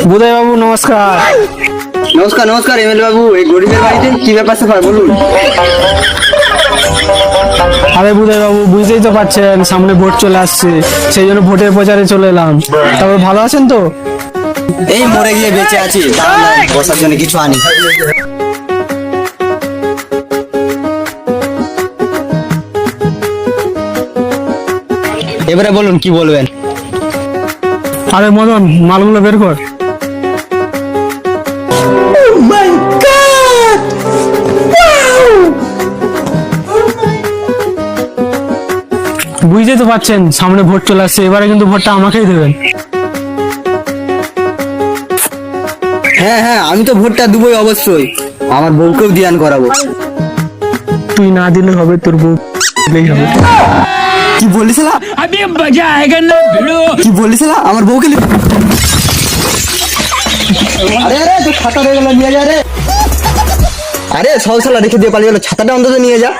বুধাই বাবু নমস্কার। নমস্কার নমস্কার এমএলএ বাবু, এই গরিবের বাড়িতে কি ব্যাপার স্যাপার বলুন। আরে বুধাই বাবু বুঝতেই তো পারছেন সামনে ভোট চলে আসছে, সেই জন্য ভোটের প্রচারে চলে এলাম। তারপর ভালো আছেন তো? এই মরে গিয়ে বেঁচে আছি, দাঁড়ান দাঁড়ান, বসার জন্য কিছু আনি। এবারে বলুন কি বলবেন। আরে মদন মালগুলো বের কর। বুঝতেই তো পারছেন সামনে ভোট চলে আসছে, এবারে কিন্তু ভোটটা আমাকেই দেবেন। হ্যাঁ হ্যাঁ, আমি তো ভোটটা দেবই অবশ্যই, আমার বউকেও ধ্যান করাবো। তুই না দিলে হবে, তোর বউ দিলেই হবে। কি বলিসলা? अभी मजा आएगा ना भिड़ो। কি বলিসলা? আমার বউকে আরে আরে তুই ছাতা রেখে নিয়ে যা রে। আরে সব শালা রেখে দিয়ে পালিয়ে গেল, ছাতাটা অন্তত নিয়ে যা।